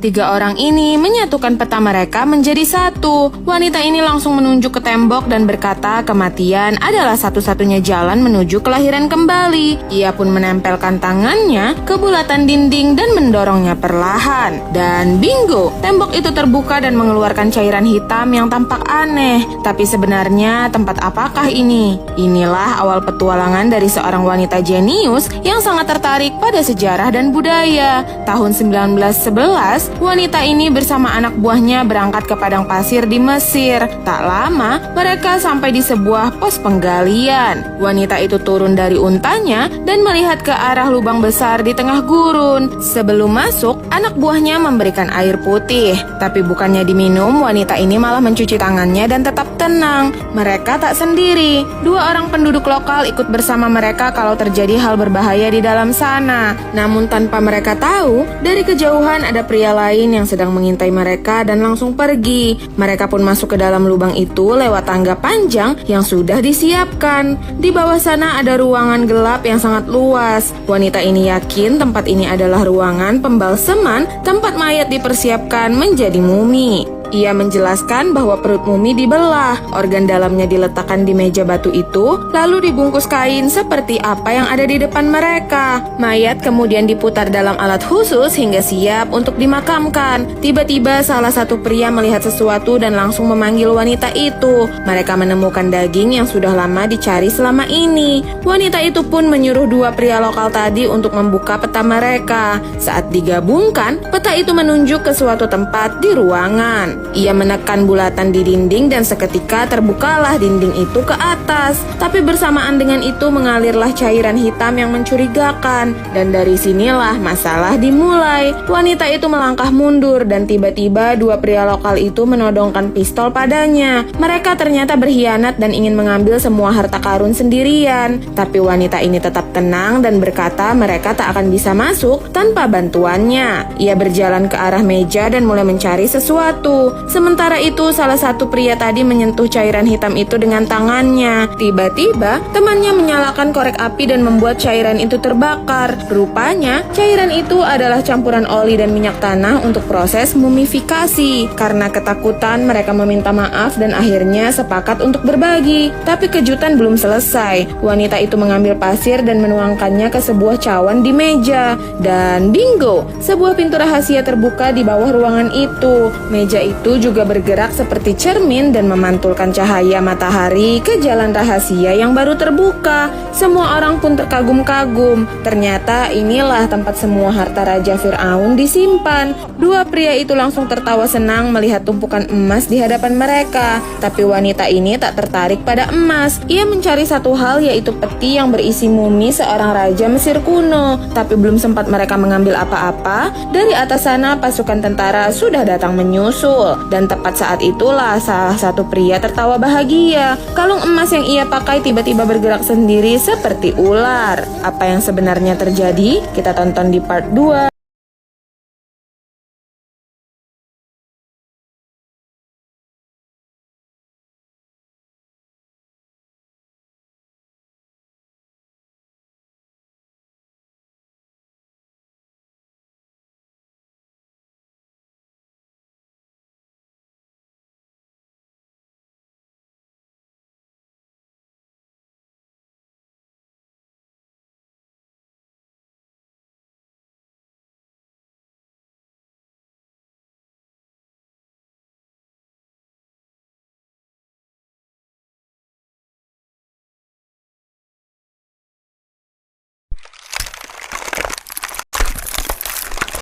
Tiga orang ini menyatukan peta mereka menjadi satu. Wanita ini langsung menunjuk ke tembok dan berkata kematian adalah satu-satunya jalan menuju kelahiran kembali. Ia pun menempelkan tangannya ke bulatan dinding dan mendorongnya perlahan. Dan bingo, tembok itu terbuka dan mengeluarkan cairan hitam yang tampak aneh. Tapi sebenarnya tempat apakah ini? Inilah awal petualangan dari seorang wanita jenius yang sangat tertarik pada sejarah dan budaya. Tahun 1911, wanita ini bersama anak buahnya berangkat ke padang pasir di Mesir. Tak lama, mereka sampai di sebuah pos penggalian. Wanita itu turun dari untanya dan melihat ke arah lubang besar di tengah gurun. Sebelum masuk, anak buahnya memberikan air putih. Tapi bukannya diminum, wanita ini malah mencuci tangannya dan tetap tenang. Mereka tak sendiri. Dua orang penduduk lokal ikut bersama mereka kalau terjadi hal berbahaya di dalam sana. Namun tanpa mereka tahu, dari kejauhan ada pria lain yang sedang mengintai mereka dan langsung pergi. Mereka pun masuk ke dalam lubang itu lewat tangga panjang yang sudah disiapkan. Di bawah sana ada ruangan gelap yang sangat luas. Wanita ini yakin tempat ini adalah ruangan pembalseman tempat mayat dipersiapkan menjadi mumi. Ia menjelaskan bahwa perut mumi dibelah, organ dalamnya diletakkan di meja batu itu, lalu dibungkus kain seperti apa yang ada di depan mereka. Mayat kemudian diputar dalam alat khusus hingga siap untuk dimakamkan. Tiba-tiba salah satu pria melihat sesuatu dan langsung memanggil wanita itu. Mereka menemukan daging yang sudah lama dicari selama ini. Wanita itu pun menyuruh dua pria lokal tadi untuk membuka peta mereka. Saat digabungkan, peta itu menunjuk ke suatu tempat di ruangan. Ia menekan bulatan di dinding dan seketika terbukalah dinding itu ke atas. Tapi bersamaan dengan itu mengalirlah cairan hitam yang mencurigakan. Dan dari sinilah masalah dimulai. Wanita itu melangkah mundur dan tiba-tiba dua pria lokal itu menodongkan pistol padanya. Mereka ternyata berkhianat dan ingin mengambil semua harta karun sendirian. Tapi wanita ini tetap tenang dan berkata mereka tak akan bisa masuk tanpa bantuannya. Ia berjalan ke arah meja dan mulai mencari sesuatu. Sementara itu salah satu pria tadi menyentuh cairan hitam itu dengan tangannya. Tiba-tiba temannya menyalakan korek api dan membuat cairan itu terbakar. Rupanya cairan itu adalah campuran oli dan minyak tanah untuk proses mumifikasi. Karena ketakutan mereka meminta maaf dan akhirnya sepakat untuk berbagi. Tapi kejutan belum selesai. Wanita itu mengambil pasir dan menuangkannya ke sebuah cawan di meja. Dan bingo, sebuah pintu rahasia terbuka di bawah ruangan itu. Meja itu juga bergerak seperti cermin dan memantulkan cahaya matahari ke jalan rahasia yang baru terbuka. Semua orang pun terkagum-kagum. Ternyata inilah tempat semua harta Raja Fir'aun disimpan. Dua pria itu langsung tertawa senang melihat tumpukan emas di hadapan mereka. Tapi wanita ini tak tertarik pada emas. Ia mencari satu hal, yaitu peti yang berisi mumi seorang raja Mesir kuno. Tapi belum sempat mereka mengambil apa-apa, dari atas sana pasukan tentara sudah datang menyusul. Dan tepat saat itulah salah satu pria tertawa bahagia. Kalung emas yang ia pakai tiba-tiba bergerak sendiri seperti ular. Apa yang sebenarnya terjadi? Kita tonton di part 2.